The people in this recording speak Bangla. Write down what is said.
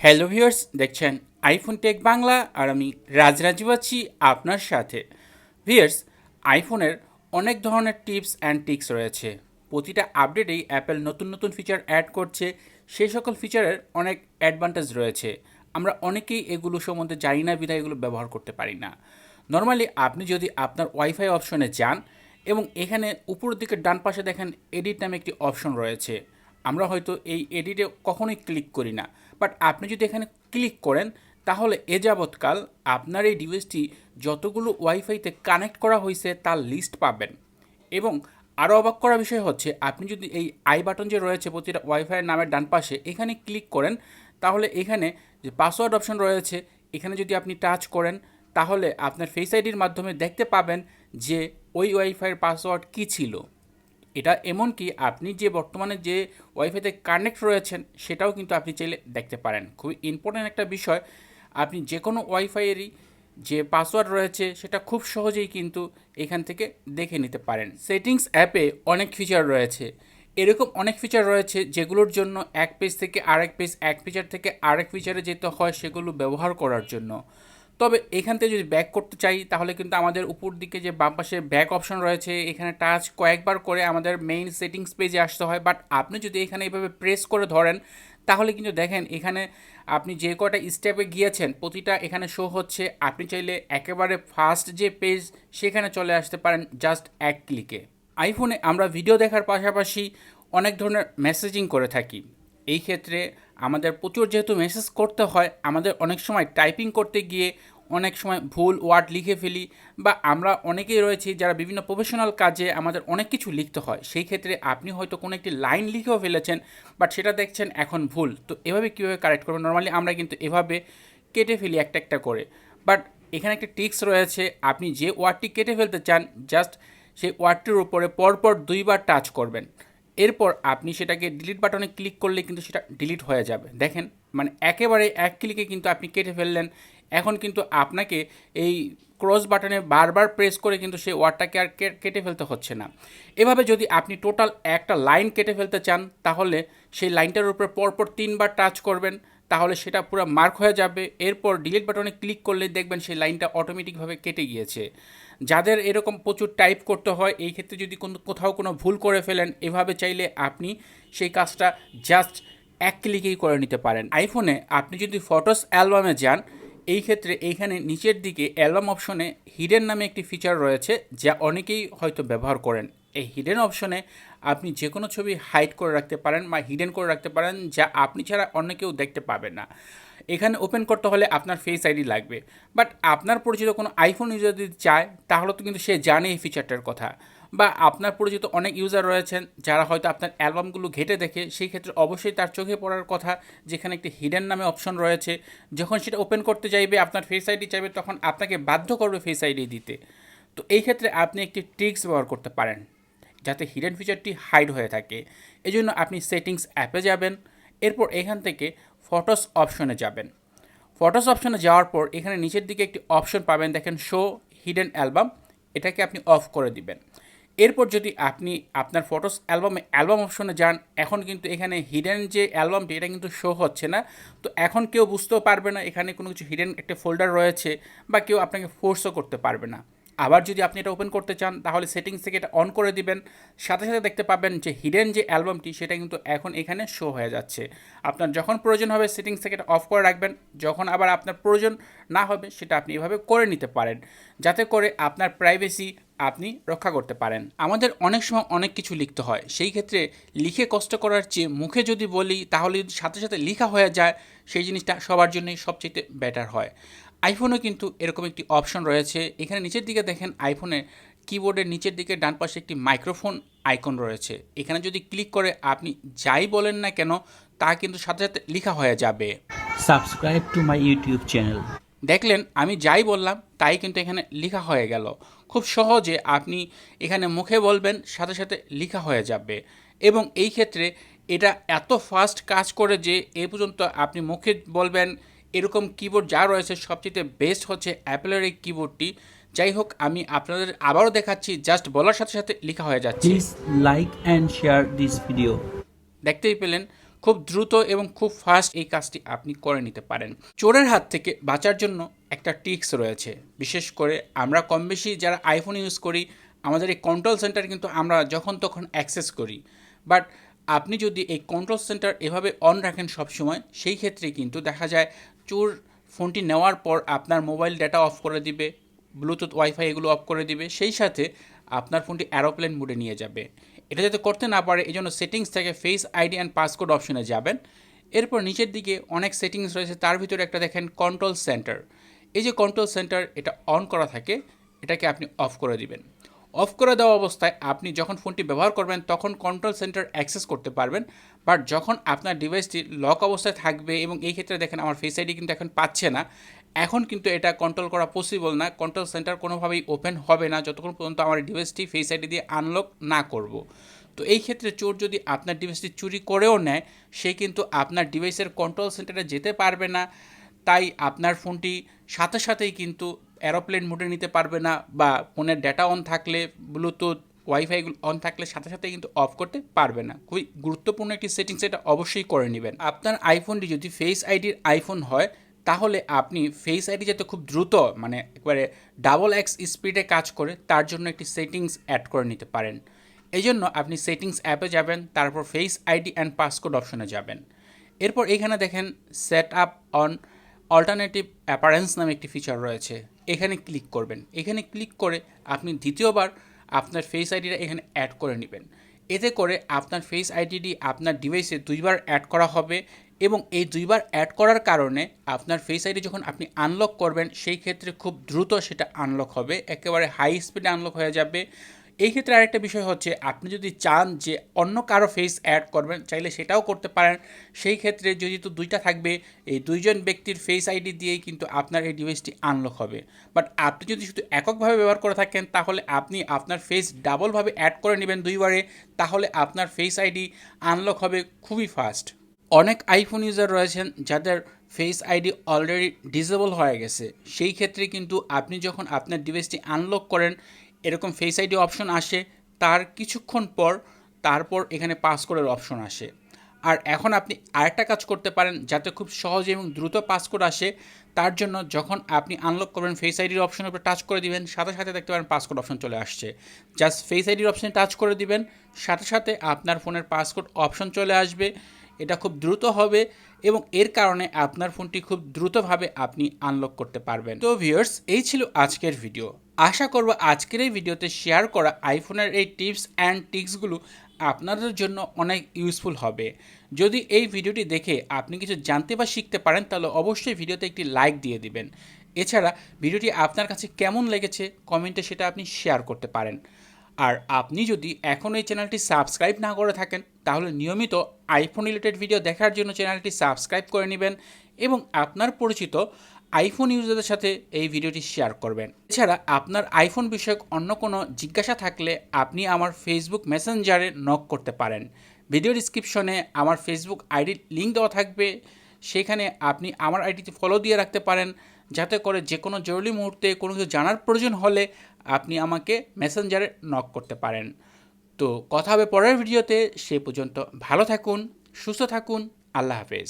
হ্যালো ভিউয়ার্স, দেখছেন আইফোন টেক বাংলা আর আমি রাজরাজীব আছি আপনার সাথে। ভিউয়ার্স, আইফোনের অনেক ধরনের টিপস অ্যান্ড ট্রিক্স রয়েছে। প্রতিটা আপডেটেই অ্যাপেল নতুন নতুন ফিচার অ্যাড করছে। সেই সকল ফিচারের অনেক অ্যাডভান্টেজ রয়েছে। আমরা অনেকেই এগুলো সম্বন্ধে জানি না বিধায় এগুলো ব্যবহার করতে পারি না। নর্মালি আপনি যদি আপনার ওয়াইফাই অপশনে যান এবং এখানে উপরের দিকে ডান পাশে দেখেন এডিট নামে একটি অপশন রয়েছে। আমরা হয়তো এই এডিটে কখনোই ক্লিক করি না, বাট আপনি যদি এখানে ক্লিক করেন তাহলে এ যাবৎকাল আপনার এই ডিভাইসটি যতগুলো ওয়াইফাইতে কানেক্ট করা হয়েছে তার লিস্ট পাবেন। এবং আরও অবাক করার বিষয় হচ্ছে, আপনি যদি এই আই বাটন যে রয়েছে প্রতিটা ওয়াইফাইয়ের নামের ডান পাশে এখানে ক্লিক করেন তাহলে এখানে যে পাসওয়ার্ড অপশন রয়েছে এখানে যদি আপনি টাচ করেন তাহলে আপনার ফেস আইডির মাধ্যমে দেখতে পাবেন যে ওই ওয়াইফাইয়ের পাসওয়ার্ড কী ছিল। এটা এমনকি আপনি যে বর্তমানে যে ওয়াইফাইতে কানেক্ট রয়েছেন সেটাও কিন্তু আপনি চাইলে দেখতে পারেন। খুবই ইম্পর্ট্যান্ট একটা বিষয়, আপনি যে কোনো ওয়াইফাইয়েরই যে পাসওয়ার্ড রয়েছে সেটা খুব সহজেই কিন্তু এখান থেকে দেখে নিতে পারেন। সেটিংস অ্যাপে অনেক ফিচার রয়েছে, এরকম অনেক ফিচার রয়েছে যেগুলোর জন্য এক পেজ থেকে আরেক পেজ, এক ফিচার থেকে আরেক ফিচারে যেতে হয় সেগুলো ব্যবহার করার জন্য। তবে এখান থেকে যদি ব্যাক করতে চাই তাহলে কিন্তু আমাদের উপর দিকে যে বাম পাশে ব্যাক অপশন রয়েছে এখানে টাচ কয়েকবার করে আমাদের মেইন সেটিংস পেজে আসতে হয়। বাট আপনি যদি এখানে এইভাবে প্রেস করে ধরেন তাহলে কিন্তু দেখেন এখানে আপনি যে কটা স্টেপে গিয়েছেন প্রতিটা এখানে শো হচ্ছে। আপনি চাইলে একেবারে ফার্স্ট যে পেজ সেখানে চলে আসতে পারেন জাস্ট এক ক্লিকে। আইফোনে আমরা ভিডিও দেখার পাশাপাশি অনেক ধরনের মেসেজিং করে থাকি। এই ক্ষেত্রে আমাদের প্রচুর যেহেতু মেসেজ করতে হয়, আমাদের অনেক সময় টাইপিং করতে গিয়ে অনেক সময় ভুল ওয়ার্ড লিখে ফেলি, বা আমরা অনেকেই রয়েছি যারা বিভিন্ন প্রফেশনাল কাজে আমাদের অনেক কিছু লিখতে হয়। সেই ক্ষেত্রে আপনি হয়তো কোনো একটি লাইন লিখেও ফেলেছেন বাট সেটা দেখছেন এখন ভুল, তো এভাবে কীভাবে কারেক্ট করবেন? নর্মালি আমরা কিন্তু এভাবে কেটে ফেলি একটা একটা করে, বাট এখানে একটা ট্রিক্স রয়েছে। আপনি যে ওয়ার্ডটি কেটে ফেলতে চান জাস্ট সেই ওয়ার্ডটির উপরে পরপর দুইবার টাচ করবেন, এরপর আপনি সেটাকে ডিলিট বাটনে ক্লিক করলে কিন্তু সেটা ডিলিট হয়ে যাবে। দেখেন, মানে একেবারে এক ক্লিকে কিন্তু আপনি কেটে ফেললেন। এখন কিন্তু আপনাকে এই ক্রস বাটনে বারবার প্রেস করে কিন্তু সেই ওয়ার্ডটাকে আর কেটে ফেলতে হচ্ছে না। এভাবে যদি আপনি টোটাল একটা লাইন কেটে ফেলতে চান তাহলে সেই লাইনটার উপরে পরপর তিনবার টাচ করবেন, তাহলে সেটা পুরো মার্ক হয়ে যাবে। এরপর ডিলিট বাটনে ক্লিক করলে দেখবেন সেই লাইনটা অটোমেটিকভাবে কেটে গিয়েছে। যাদের এরকম প্রচুর টাইপ করতে হয় এই ক্ষেত্রে যদি কোথাও কোনো ভুল করে ফেলেন এভাবে চাইলে আপনি সেই কাজটা জাস্ট এক ক্লিকেই করে নিতে পারেন। আইফোনে আপনি যদি ফটোস অ্যালবামে যান এই ক্ষেত্রে এইখানে নিচের দিকে অ্যালবাম অপশনে হিডেন নামে একটি ফিচার রয়েছে যা অনেকেই হয়তো ব্যবহার করেন। এই হিডেন অপশনে আপনি যে কোনো ছবি হাইড করে রাখতে পারেন বা হিডেন করে রাখতে পারেন যা আপনি ছাড়া অন্য কেউ দেখতে পাবে না। এখানে ওপেন করতে হলে আপনার ফেস আইডি লাগবে, বাট আপনার পরিচিত কোনো আইফোন ইউজার যদি চায় তাহলে তো কিন্তু সে জানে এই ফিচারটার কথা। বা আপনার পরিচিত অনেক ইউজার রয়েছেন যারা হয়তো আপনার অ্যালবামগুলো ঘেটে দেখে, সেই ক্ষেত্রে অবশ্যই তার চোখে পড়ার কথা যেখানে একটি হিডেন নামে অপশন রয়েছে। যখন সেটা ওপেন করতে চাইবে আপনার ফেস আইডি চাইবে তখন আপনাকে বাধ্য করবে ফেস আইডি দিতে। তো এই ক্ষেত্রে আপনি একটি ট্রিক্স ব্যবহার করতে পারেন যাতে হিডেন ফিচারটি হাইড হয়ে থাকে। এই জন্য আপনি সেটিংস অ্যাপে যাবেন, এরপর এখান থেকে ফটোস অপশনে যাবেন। ফটোস অপশনে যাওয়ার পর এখানে নিচের দিকে একটি অপশন পাবেন, দেখেন শো হিডেন অ্যালবাম, এটাকে আপনি অফ করে দিবেন। এরপর যদি আপনি আপনার ফটোস অ্যালবাম অপশনে যান, এখন কিন্তু এখানে হিডেন যে অ্যালবামটি এটা কিন্তু শো হচ্ছে না। তো এখন কেউ বুঝতেও পারবে না এখানে কোনো কিছু হিডেন একটা ফোল্ডার রয়েছে, বা কেউ আপনাকে ফোর্সও করতে পারবে না। আবার যদি আপনি এটা ওপেন করতে চান তাহলে সেটিংস থেকে এটা অন করে দিবেন, সাথে সাথে দেখতে পাবেন যে হিডেন যে অ্যালবামটি সেটা কিন্তু এখন এখানে শো হয়ে যাচ্ছে। আপনার যখন প্রয়োজন হবে সেটিংস থেকে এটা অফ করে রাখবেন, যখন আবার আপনার প্রয়োজন না হবে সেটা আপনি এভাবে করে নিতে পারেন, যাতে করে আপনার প্রাইভেসি আপনি রক্ষা করতে পারেন। আমাদের অনেক সময় অনেক কিছু লিখতে হয়, সেই ক্ষেত্রে লিখে কষ্ট করার চেয়ে মুখে যদি বলি তাহলে যদি সাথে সাথে লেখা হয়ে যায় সেই জিনিসটা সবার জন্যই সবচেয়ে বেটার হয়। আইফোনেও কিন্তু এরকম একটি অপশন রয়েছে। এখানে নিচের দিকে দেখেন আইফোনের কিবোর্ডের নিচের দিকে ডান পাশে একটি মাইক্রোফোন আইকন রয়েছে। এখানে যদি ক্লিক করে আপনি যাই বলেন না কেন তা কিন্তু সাথে সাথে লেখা হয়ে যাবে। Subscribe to my YouTube channel. দেখলেন আমি যাই বললাম তাই কিন্তু এখানে লেখা হয়ে গেল। খুব সহজে আপনি এখানে মুখে বলবেন সাথে সাথে লেখা হয়ে যাবে। এবং এই ক্ষেত্রে এটা এত ফাস্ট কাজ করে যে এ পর্যন্ত আপনি মুখে বলবেন এরকম কিবোর্ড যা রয়েছে সবচেয়ে বেস্ট হচ্ছে অ্যাপেলের এই কিবোর্ডটি। যাই হোক, আমি আপনাদের আবারও দেখাচ্ছি, জাস্ট বলার সাথে সাথে লেখা হয়ে যাচ্ছে। Please like and share this video. দেখতেই পেলেন খুব দ্রুত এবং খুব ফাস্ট এই কাজটি আপনি করে নিতে পারেন। চোরের হাত থেকে বাঁচার জন্য একটা ট্রিক্স রয়েছে। বিশেষ করে আমরা কম বেশি যারা আইফোন ইউজ করি, আমাদের এই কন্ট্রোল সেন্টার কিন্তু আমরা যখন তখন অ্যাক্সেস করি। বাট আপনি যদি এই কন্ট্রোল সেন্টার এভাবে অন রাখেন সবসময়, সেই ক্ষেত্রে কিন্তু দেখা যায় চোর ফোনটি নেওয়ার পর আপনার মোবাইল ডেটা অফ করে দিবে, ব্লুটুথ ওয়াইফাই এগুলো অফ করে দিবে, সেই সাথে আপনার ফোনটি অ্যারোপ্লেন মোডে নিয়ে যাবে। এটা যাতে করতে না পারে এই জন্য সেটিংস থেকে ফেস আইডি অ্যান্ড পাসকোড অপশনে যাবেন। এরপর নিচের দিকে অনেক সেটিংস রয়েছে, তার ভিতরে একটা দেখেন কন্ট্রোল সেন্টার। এই যে কন্ট্রোল সেন্টার, এটা অন করা থাকে, এটাকে আপনি অফ করে দিবেন। অফ করে দেওয়া অবস্থায় আপনি যখন ফোনটি ব্যবহার করবেন তখন কন্ট্রোল সেন্টার অ্যাক্সেস করতে পারবেন। বাট যখন আপনার ডিভাইসটি লক অবস্থায় থাকবে, এবং এই ক্ষেত্রে দেখেন আমার ফেস আইডি কিন্তু এখন পাচ্ছে না, এখন কিন্তু এটা কন্ট্রোল করা পসিবল না। কন্ট্রোল সেন্টার কোনোভাবেই ওপেন হবে না যতক্ষণ পর্যন্ত আমার ডিভাইসটি ফেস আইডি দিয়ে আনলক না করব। তো এই ক্ষেত্রে চোর যদি আপনার ডিভাইসটি চুরি করেও নেয়, সে কিন্তু আপনার ডিভাইসের কন্ট্রোল সেন্টারে যেতে পারবে না। তাই আপনার ফোনটি সাথে সাথেই কিন্তু এরোপ্লেন মোডে নিতে পারবে না, বা ফোনের ডেটা অন থাকলে, ব্লুটুথ ওয়াইফাই অন থাকলে সাথে সাথে কিন্তু অফ করতে পারবে না। খুবই গুরুত্বপূর্ণ একটি সেটিংস, এটা অবশ্যই করে নেবেন। আপনার আইফোনটি যদি ফেস আইডির আইফোন হয়, তাহলে আপনি ফেস আইডি যাতে খুব দ্রুত, মানে একবারে ডাবল এক্স স্পিডে কাজ করে, তার জন্য একটি সেটিংস অ্যাড করে নিতে পারেন। এই জন্য আপনি সেটিংস অ্যাপে যাবেন, তারপর ফেস আইডি অ্যান্ড পাসকোড অপশনে যাবেন। এরপর এখানে দেখেন সেট আপ অন অল্টারনেটিভ অ্যাপারেন্স নামে একটি ফিচার রয়েছে, এখানে ক্লিক করবেন। এখানে ক্লিক করে আপনি দ্বিতীয়বার আপনার ফেস আইডিটা এখানে অ্যাড করে নেবেন। এতে করে আপনার ফেস আইডিটি আপনার ডিভাইসে দুইবার অ্যাড করা হবে, এবং এই দুইবার অ্যাড করার কারণে আপনার ফেস আইডি যখন আপনি আনলক করবেন, সেই ক্ষেত্রে খুব দ্রুত সেটা আনলক হবে, একেবারে হাই স্পিডে আনলক হয়ে যাবে। এই ক্ষেত্রে আরেকটা বিষয় হচ্ছে, আপনি যদি চান যে অন্য কারো ফেস অ্যাড করবেন, চাইলে সেটাও করতে পারেন। সেই ক্ষেত্রে যেহেতু দুইটা থাকবে, এই দুইজন ব্যক্তির ফেস আইডি দিয়েই কিন্তু আপনার এই ডিভাইসটি আনলক হবে। বাট আপনি যদি শুধু এককভাবে ব্যবহার করে থাকেন, তাহলে আপনি আপনার ফেস ডাবলভাবে অ্যাড করে নেবেন দুইবারে, তাহলে আপনার ফেস আইডি আনলক হবে খুবই ফাস্ট। অনেক আইফোন ইউজার রয়েছেন যাদের ফেস আইডি অলরেডি ডিসেবল হয়ে গেছে, সেই ক্ষেত্রে কিন্তু আপনি যখন আপনার ডিভাইসটি আনলক করেন, এরকম ফেস আইডি অপশন আসে, তার কিছুক্ষণ পর তারপর এখানে পাসকোডের অপশন আসে। আর এখন আপনি আরেকটা কাজ করতে পারেন যাতে খুব সহজে এবং দ্রুত পাসকোড আসে। তার জন্য যখন আপনি আনলক করবেন, ফেস আইডির অপশনের উপর টাচ করে দিবেন, সাথে সাথে দেখতে পারেন পাসকোড অপশন চলে আসছে। জাস্ট ফেস আইডির অপশনে টাচ করে দিবেন, সাথে সাথে আপনার ফোনের পাসকোড অপশন চলে আসবে। এটা খুব দ্রুত হবে, এবং এর কারণে আপনার ফোনটি খুব দ্রুতভাবে আপনি আনলক করতে পারবেন। তো ভিউয়ার্স, এই ছিল আজকের ভিডিও। আশা করব আজকের এই ভিডিওতে শেয়ার করা আইফোনের এই টিপস অ্যান্ড ট্রিক্সগুলো আপনাদের জন্য অনেক ইউজফুল হবে। যদি এই ভিডিওটি দেখে আপনি কিছু জানতে বা শিখতে পারেন, তাহলে অবশ্যই ভিডিওতে একটি লাইক দিয়ে দিবেন। এছাড়া ভিডিওটি আপনার কাছে কেমন লেগেছে কমেন্টে সেটা আপনি শেয়ার করতে পারেন। আর আপনি যদি এখন এই চ্যানেলটি সাবস্ক্রাইব না করে থাকেন, তাহলে নিয়মিত আইফোন রিলেটেড ভিডিও দেখার জন্য চ্যানেলটি সাবস্ক্রাইব করে নেবেন, এবং আপনার পরিচিত আইফোন ইউজারদের সাথে এই ভিডিওটি শেয়ার করবেন। এছাড়া আপনার আইফোন বিষয়ক অন্য কোনো জিজ্ঞাসা থাকলে আপনি আমার ফেসবুক মেসেঞ্জারে নক করতে পারেন। ভিডিও ডিসক্রিপশনে আমার ফেসবুক আইডির লিঙ্ক দেওয়া থাকবে, সেখানে আপনি আমার আইডিতে ফলো দিয়ে রাখতে পারেন, যাতে করে যে কোনো জরুরি মুহূর্তে কোনো কিছু জানার প্রয়োজন হলে আপনি আমাকে মেসেঞ্জারে নক করতে পারেন। তো কথা হবে পরের ভিডিওতে, সে পর্যন্ত ভালো থাকুন, সুস্থ থাকুন, আল্লাহ হাফেজ।